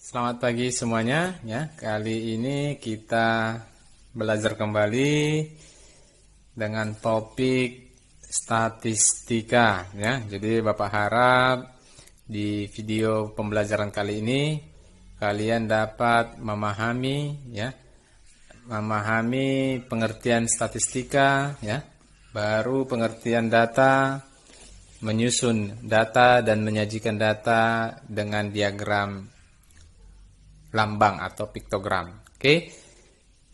Selamat pagi semuanya ya. Kali ini kita belajar kembali dengan topik statistika ya. Jadi Bapak harap di video pembelajaran kali ini kalian dapat memahami pengertian statistika ya. Baru pengertian data, menyusun data dan menyajikan data dengan diagram lambang atau piktogram. Oke.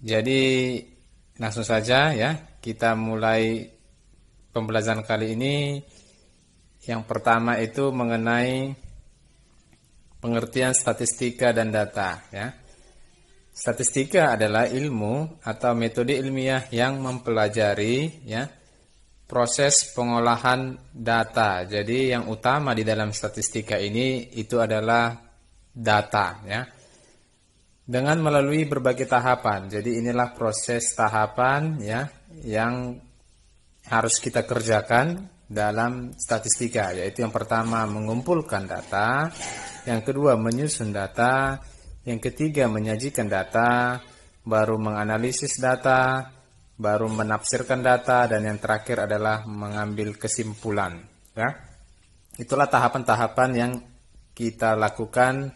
Jadi langsung saja ya, kita mulai pembelajaran kali ini. Yang pertama itu mengenai pengertian statistika dan data ya. Statistika adalah ilmu atau metode ilmiah yang mempelajari ya proses pengolahan data. Jadi yang utama di dalam statistika ini itu adalah data ya. Dengan melalui berbagai tahapan. Jadi inilah proses tahapan ya yang harus kita kerjakan dalam statistika, yaitu yang pertama mengumpulkan data, yang kedua menyusun data, yang ketiga menyajikan data, baru menganalisis data, baru menafsirkan data, dan yang terakhir adalah mengambil kesimpulan ya. Itulah tahapan-tahapan yang kita lakukan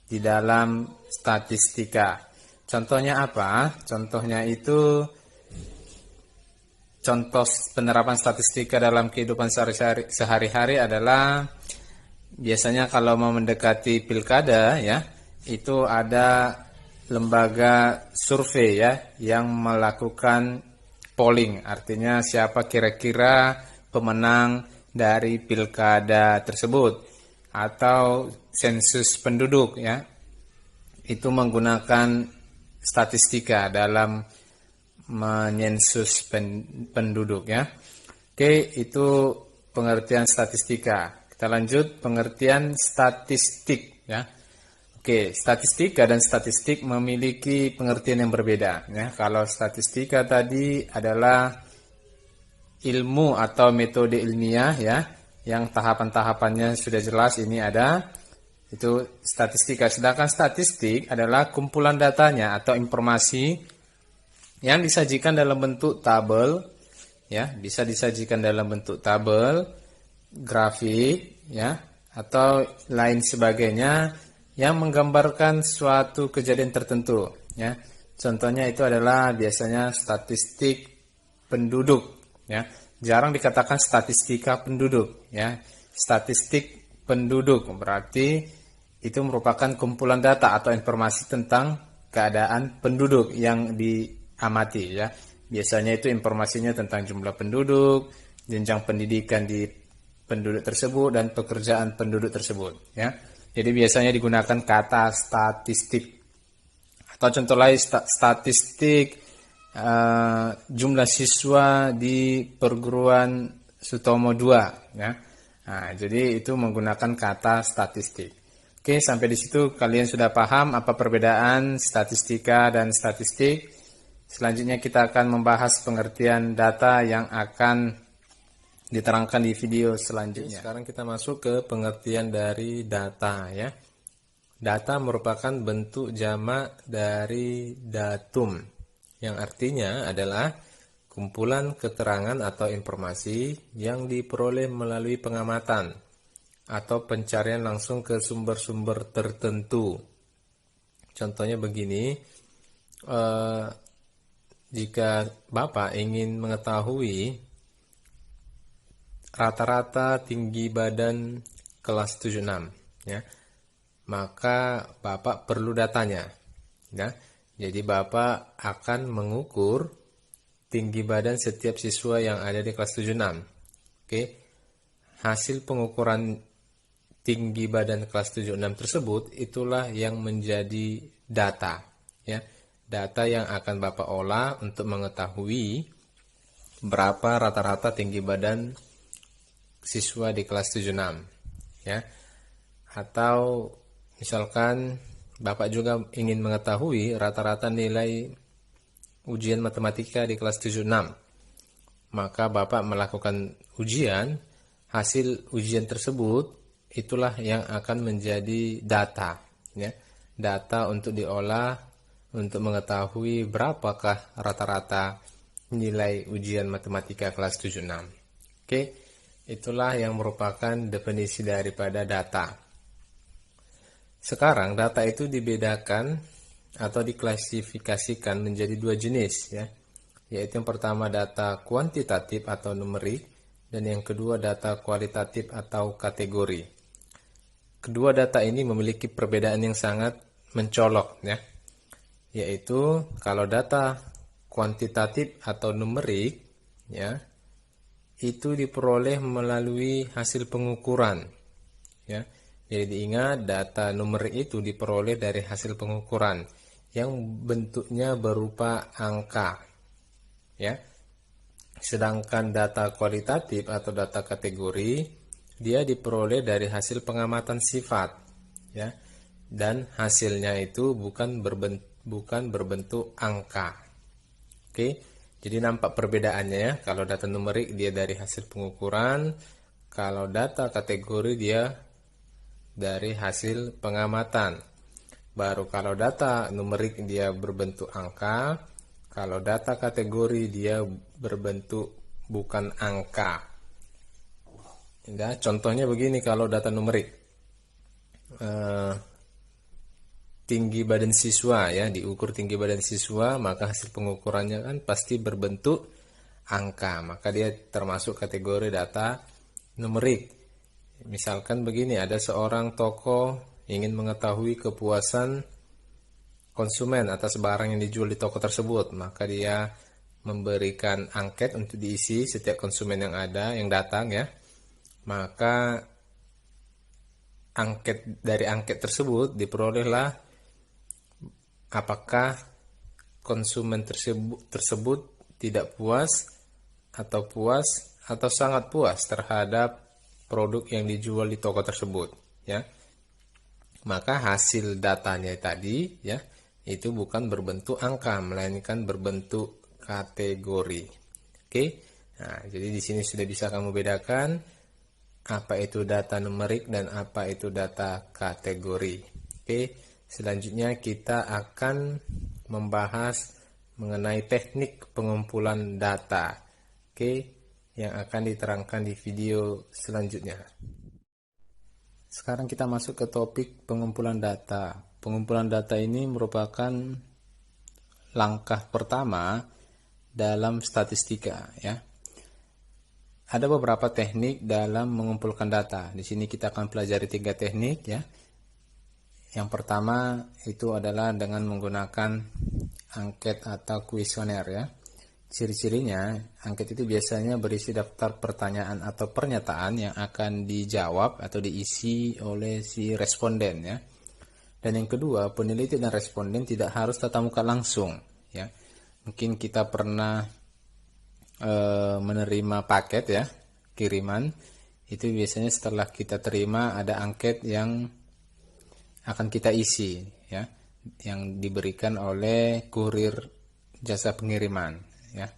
di dalam statistika. Contohnya apa? Contohnya itu contoh penerapan statistika dalam kehidupan sehari-hari adalah biasanya kalau mau mendekati pilkada ya, itu ada lembaga survei ya yang melakukan polling, artinya siapa kira-kira pemenang dari pilkada tersebut, atau sensus penduduk ya, itu menggunakan statistika dalam menyensus penduduk ya. Oke, itu pengertian statistika. Kita lanjut pengertian statistik ya. Oke, statistika dan statistik memiliki pengertian yang berbeda ya. Kalau statistika tadi adalah ilmu atau metode ilmiah ya, yang tahapan-tahapannya sudah jelas, ini ada itu statistika. Sedangkan statistik adalah kumpulan datanya atau informasi yang disajikan dalam bentuk tabel ya, bisa disajikan dalam bentuk tabel, grafik ya, atau lain sebagainya yang menggambarkan suatu kejadian tertentu ya. Contohnya itu adalah biasanya statistik penduduk ya. Jarang dikatakan statistika penduduk ya. Statistik penduduk berarti itu merupakan kumpulan data atau informasi tentang keadaan penduduk yang diamati ya. Biasanya itu informasinya tentang jumlah penduduk, jenjang pendidikan di penduduk tersebut, dan pekerjaan penduduk tersebut ya. Jadi biasanya digunakan kata statistik. Atau contoh lain statistik jumlah siswa di perguruan Sutomo II ya. Nah, jadi itu menggunakan kata statistik. Oke, sampai di situ kalian sudah paham apa perbedaan statistika dan statistik. Selanjutnya kita akan membahas pengertian data yang akan diterangkan di video selanjutnya. Sekarang kita masuk ke pengertian dari data ya. Data merupakan bentuk jamak dari datum, yang artinya adalah kumpulan keterangan atau informasi yang diperoleh melalui pengamatan atau pencarian langsung ke sumber-sumber tertentu. Contohnya begini, jika Bapak ingin mengetahui rata-rata tinggi badan kelas 76 ya, maka Bapak perlu datanya ya. Jadi Bapak akan mengukur tinggi badan setiap siswa yang ada di kelas 76. Oke. Hasil pengukuran tinggi badan kelas 76 tersebut itulah yang menjadi data ya. Data yang akan Bapak olah untuk mengetahui berapa rata-rata tinggi badan siswa di kelas 76 ya. Atau misalkan Bapak juga ingin mengetahui rata-rata nilai ujian matematika di kelas 76, maka Bapak melakukan ujian, hasil ujian tersebut itulah yang akan menjadi data ya. data untuk diolah untuk mengetahui berapakah rata-rata nilai ujian matematika kelas 76. Oke, itulah yang merupakan definisi daripada data. Sekarang data itu dibedakan atau diklasifikasikan menjadi dua jenis, ya. Yaitu yang pertama data kuantitatif atau numerik, dan yang kedua data kualitatif atau kategori. Kedua data ini memiliki perbedaan yang sangat mencolok, ya. Yaitu kalau data kuantitatif atau numerik, ya, itu diperoleh melalui hasil pengukuran, ya. Jadi diingat, data numerik itu diperoleh dari hasil pengukuran yang bentuknya berupa angka, ya. Sedangkan data kualitatif atau data kategori dia diperoleh dari hasil pengamatan sifat, ya. Dan hasilnya itu bukan berbentuk angka. Oke, jadi nampak perbedaannya, ya. Kalau data numerik dia dari hasil pengukuran, kalau data kategori dia dari hasil pengamatan. Baru kalau data numerik dia berbentuk angka, kalau data kategori dia berbentuk bukan angka. Ya, contohnya begini, kalau data numerik, tinggi badan siswa, ya, diukur tinggi badan siswa, maka hasil pengukurannya kan pasti berbentuk angka, maka dia termasuk kategori data numerik. Misalkan begini, ada seorang toko ingin mengetahui kepuasan konsumen atas barang yang dijual di toko tersebut, maka dia memberikan angket untuk diisi setiap konsumen yang ada, yang datang, ya. Maka dari angket tersebut diperolehlah apakah konsumen tersebut tidak puas atau sangat puas terhadap produk yang dijual di toko tersebut, ya. Maka hasil datanya tadi, ya, itu bukan berbentuk angka, melainkan berbentuk kategori. Oke, nah, jadi di sini sudah bisa kamu bedakan apa itu data numerik dan apa itu data kategori. Oke, selanjutnya kita akan membahas mengenai teknik pengumpulan data, oke, yang akan diterangkan di video selanjutnya. Sekarang kita masuk ke topik pengumpulan data. Pengumpulan data ini merupakan langkah pertama dalam statistika, ya. Ada beberapa teknik dalam mengumpulkan data. Di sini kita akan pelajari 3 teknik, ya. Yang pertama itu adalah dengan menggunakan angket atau kuesioner, ya. Ciri-cirinya, angket itu biasanya berisi daftar pertanyaan atau pernyataan yang akan dijawab atau diisi oleh si responden, ya. Dan yang kedua, peneliti dan responden tidak harus tatap muka langsung, ya. Mungkin kita pernah menerima paket, ya, kiriman. Itu biasanya setelah kita terima ada angket yang akan kita isi, ya, yang diberikan oleh kurir jasa pengiriman, ya.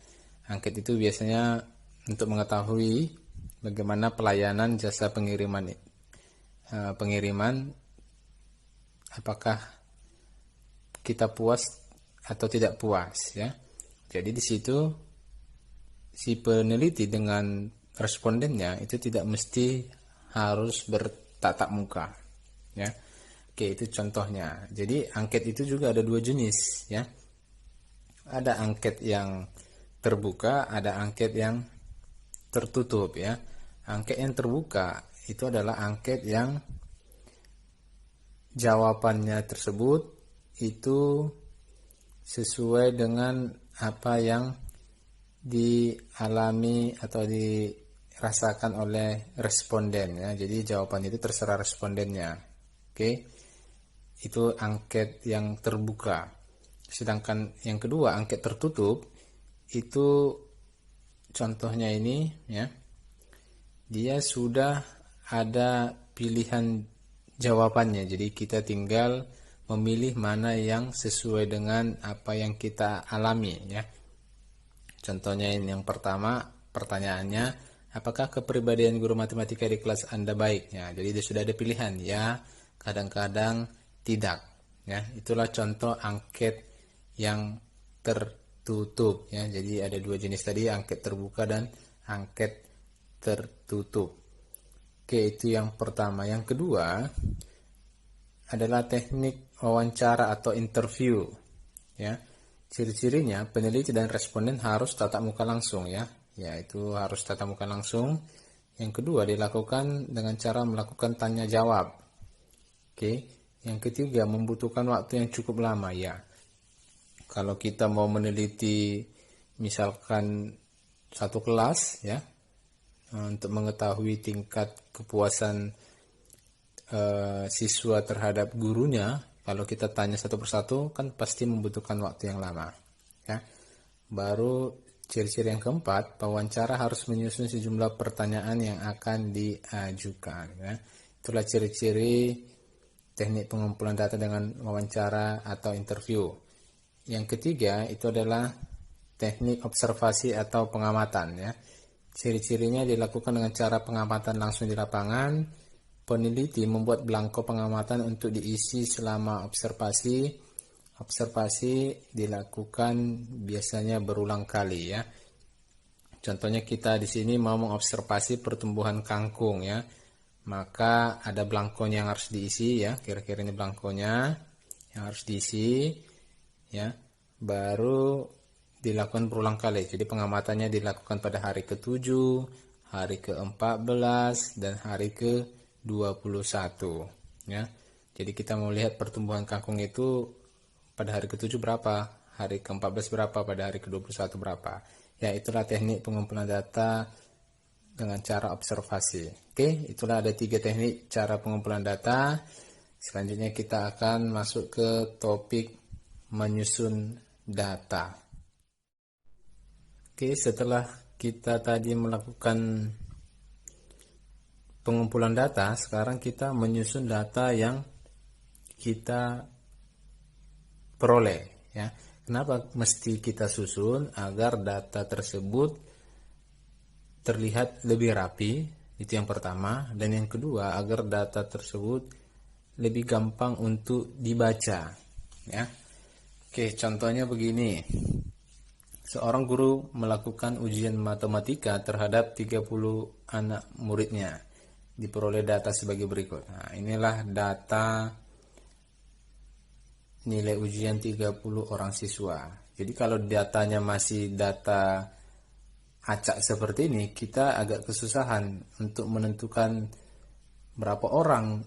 Angket itu biasanya untuk mengetahui bagaimana pelayanan jasa pengiriman, apakah kita puas atau tidak puas, ya. Jadi di situ si peneliti dengan respondennya itu tidak mesti harus bertatap muka, ya. Oke, itu contohnya. Jadi angket itu juga ada 2 jenis, ya. Ada angket yang terbuka, ada angket yang tertutup, ya. Angket yang terbuka itu adalah angket yang jawabannya tersebut itu sesuai dengan apa yang dialami atau dirasakan oleh responden, ya. Jadi jawaban itu terserah respondennya. Oke. Itu angket yang terbuka. Sedangkan yang kedua, angket tertutup, itu contohnya ini, ya. Dia sudah ada pilihan jawabannya. Jadi kita tinggal memilih mana yang sesuai dengan apa yang kita alami, ya. Contohnya ini yang pertama, pertanyaannya, apakah kepribadian guru matematika di kelas Anda baik? Ya, jadi dia sudah ada pilihan, ya, kadang-kadang tidak, ya. Itulah contoh angket yang tertutup, ya. Jadi ada dua jenis tadi, angket terbuka dan angket tertutup. Oke, itu yang pertama. Yang kedua adalah teknik wawancara atau interview, ya. Ciri-cirinya peneliti dan responden harus tatap muka langsung, ya. Yaitu harus tatap muka langsung. Yang kedua dilakukan dengan cara melakukan tanya jawab. Oke. Yang ketiga membutuhkan waktu yang cukup lama, ya. Kalau kita mau meneliti misalkan satu kelas, ya, untuk mengetahui tingkat kepuasan siswa terhadap gurunya, kalau kita tanya satu persatu kan pasti membutuhkan waktu yang lama, ya. Baru ciri-ciri yang keempat, pewawancara harus menyusun sejumlah pertanyaan yang akan diajukan, ya. Itulah ciri-ciri teknik pengumpulan data dengan wawancara atau interview. Yang ketiga itu adalah teknik observasi atau pengamatan, ya. Ciri-cirinya dilakukan dengan cara pengamatan langsung di lapangan. Peneliti membuat belangko pengamatan untuk diisi selama observasi. Observasi dilakukan biasanya berulang kali, ya. Contohnya kita di sini mau mengobservasi pertumbuhan kangkung, ya. Maka ada belangkonya yang harus diisi, ya. Kira-kira ini belangkonya yang harus diisi, ya. Baru dilakukan berulang kali. Jadi pengamatannya dilakukan pada hari ke-7, hari ke-14, dan hari ke-21, ya. Jadi kita mau lihat pertumbuhan kangkung itu pada hari ke-7 berapa, hari ke-14 berapa, pada hari ke-21 berapa. Ya, itulah teknik pengumpulan data dengan cara observasi. Oke, itulah ada 3 teknik cara pengumpulan data. Selanjutnya kita akan masuk ke topik menyusun data. Oke, setelah kita tadi melakukan pengumpulan data, sekarang kita menyusun data yang kita peroleh, ya. Kenapa mesti kita susun? Agar data tersebut terlihat lebih rapi, itu yang pertama. Dan yang kedua, agar data tersebut lebih gampang untuk dibaca, ya. Oke, contohnya begini. Seorang guru melakukan ujian matematika terhadap 30 anak muridnya. Diperoleh data sebagai berikut. Nah, inilah data nilai ujian 30 orang siswa. Jadi kalau datanya masih data acak seperti ini, kita agak kesusahan untuk menentukan berapa orang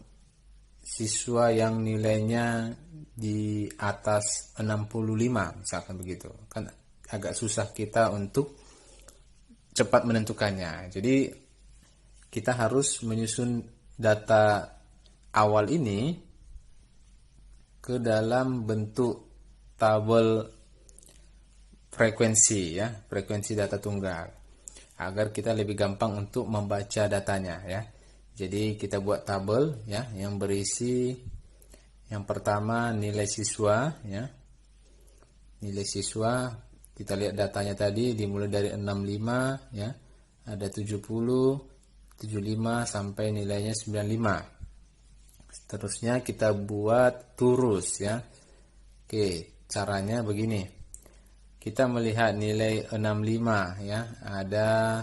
siswa yang nilainya di atas 65, misalkan begitu. Kan agak susah kita untuk cepat menentukannya. Jadi kita harus menyusun data awal ini ke dalam bentuk tabel frekuensi, ya, frekuensi data tunggal, agar kita lebih gampang untuk membaca datanya, ya. Jadi kita buat tabel, ya, yang berisi yang pertama nilai siswa, ya. Nilai siswa kita lihat datanya tadi dimulai dari 65, ya. Ada 70, 75 sampai nilainya 95. Seterusnya kita buat turus, ya. Oke, caranya begini. Kita melihat nilai 65, ya. Ada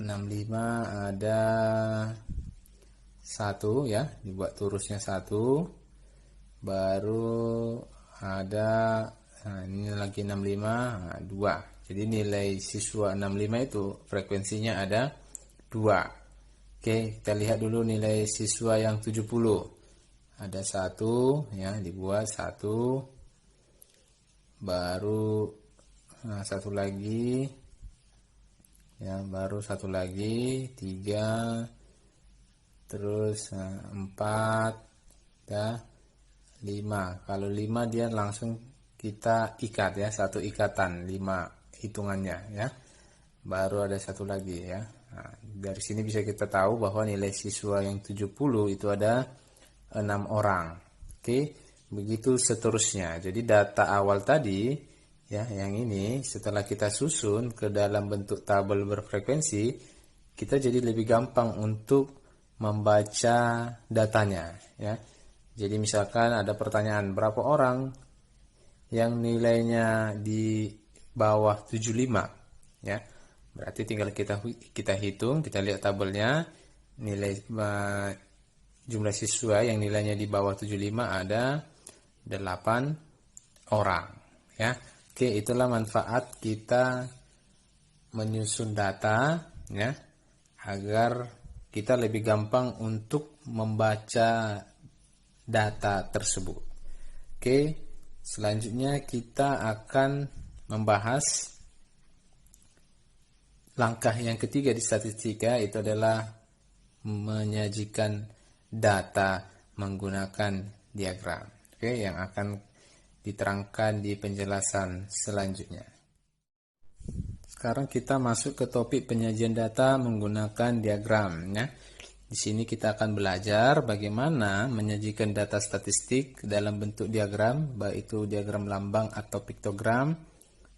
65, ada 1, ya. Dibuat turusnya 1. Baru ada, nah ini lagi 65, nah, 2. Jadi nilai siswa 65 itu frekuensinya ada 2. Oke, kita lihat dulu nilai siswa yang 70. Ada 1, ya, dibuat 1. Baru nah, 1 lagi, ya, baru 1 lagi, 3, terus 4, ya, 5. Kalau 5 dia langsung kita ikat, ya, satu ikatan 5 hitungannya, ya. Baru ada 1 lagi, ya. Nah, dari sini bisa kita tahu bahwa nilai siswa yang 70 itu ada 6 orang. Oke, begitu seterusnya. Jadi data awal tadi, ya, yang ini setelah kita susun ke dalam bentuk tabel berfrekuensi, kita jadi lebih gampang untuk membaca datanya, ya. Jadi misalkan ada pertanyaan, berapa orang yang nilainya di bawah 75, ya. Berarti tinggal kita hitung, kita lihat tabelnya, nilai jumlah siswa yang nilainya di bawah 75 ada 8 orang, ya. Oke, itulah manfaat kita menyusun data, ya, agar kita lebih gampang untuk membaca data tersebut. Oke, selanjutnya kita akan membahas langkah yang ketiga di statistika, itu adalah menyajikan data menggunakan diagram. Oke, yang akan diterangkan di penjelasan selanjutnya. Sekarang kita masuk ke topik penyajian data menggunakan diagram, ya. Di sini kita akan belajar bagaimana menyajikan data statistik dalam bentuk diagram, baik itu diagram lambang atau piktogram,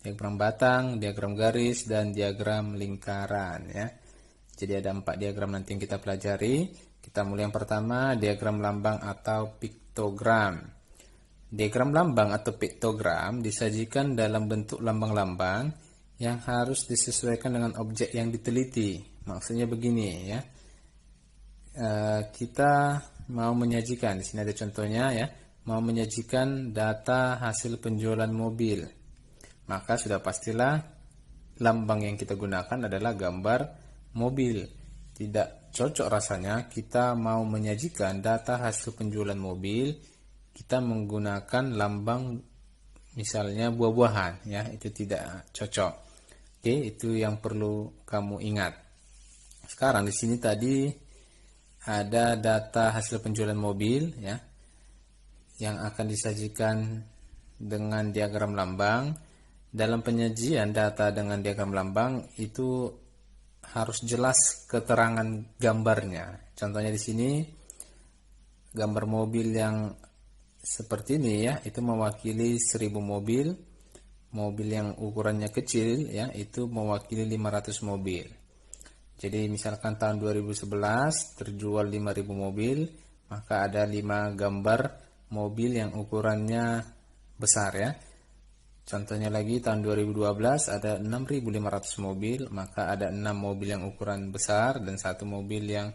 diagram batang, diagram garis, dan diagram lingkaran, ya. Jadi ada 4 diagram nanti yang kita pelajari. Kita mulai yang pertama, diagram lambang atau piktogram. Diagram lambang atau piktogram disajikan dalam bentuk lambang-lambang yang harus disesuaikan dengan objek yang diteliti. Maksudnya begini, ya. Kita mau menyajikan, di sini ada contohnya, ya, mau menyajikan data hasil penjualan mobil. Maka sudah pastilah lambang yang kita gunakan adalah gambar mobil. Tidak cocok rasanya kita mau menyajikan data hasil penjualan mobil, kita menggunakan lambang misalnya buah-buahan, ya, itu tidak cocok. Oke, itu yang perlu kamu ingat. Sekarang di sini tadi ada data hasil penjualan mobil, ya, yang akan disajikan dengan diagram lambang. Dalam penyajian data dengan diagram lambang itu harus jelas keterangan gambarnya. Contohnya di sini gambar mobil yang seperti ini, ya, itu mewakili 1000 mobil. Mobil yang ukurannya kecil, ya, itu mewakili 500 mobil. Jadi misalkan tahun 2011 terjual 5000 mobil, maka ada 5 gambar mobil yang ukurannya besar, ya. Contohnya lagi tahun 2012 ada 6500 mobil, maka ada 6 mobil yang ukuran besar dan 1 mobil yang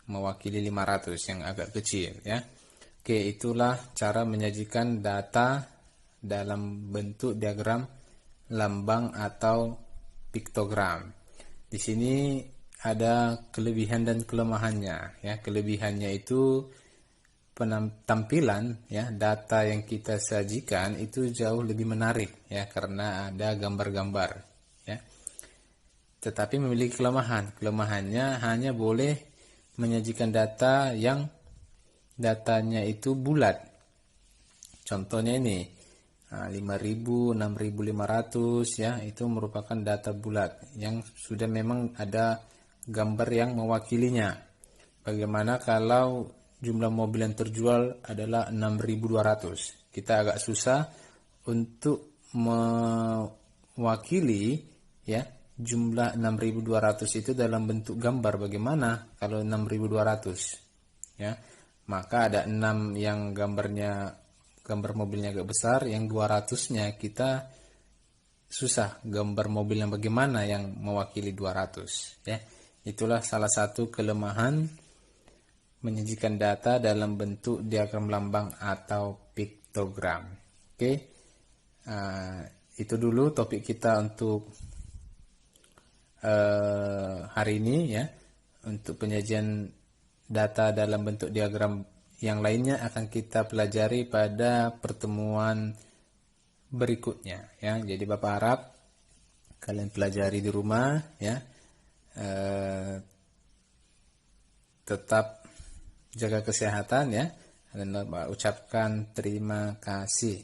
mewakili 500 yang agak kecil, ya. Oke, itulah cara menyajikan data dalam bentuk diagram lambang atau piktogram. Di sini ada kelebihan dan kelemahannya, ya. Kelebihannya itu tampilan, ya, data yang kita sajikan itu jauh lebih menarik, ya, karena ada gambar-gambar, ya. Tetapi memiliki kelemahan. Kelemahannya hanya boleh menyajikan data yang datanya itu bulat. Contohnya ini 5.000, 6.500, ya, itu merupakan data bulat yang sudah memang ada gambar yang mewakilinya. Bagaimana kalau jumlah mobil yang terjual adalah 6.200? Kita agak susah untuk mewakili, ya, jumlah 6.200 itu dalam bentuk gambar. Bagaimana kalau 6.200, ya? Maka ada 6 yang gambar mobilnya agak besar, yang 200-nya kita susah gambar mobil yang bagaimana yang mewakili 200, ya. Itulah salah satu kelemahan menyajikan data dalam bentuk diagram lambang atau piktogram. Oke, itu dulu topik kita untuk hari ini, ya. Untuk penyajian data dalam bentuk diagram yang lainnya akan kita pelajari pada pertemuan berikutnya, ya. Jadi Bapak harap kalian pelajari di rumah, ya. Tetap jaga kesehatan, ya. Dan Bapak ucapkan terima kasih.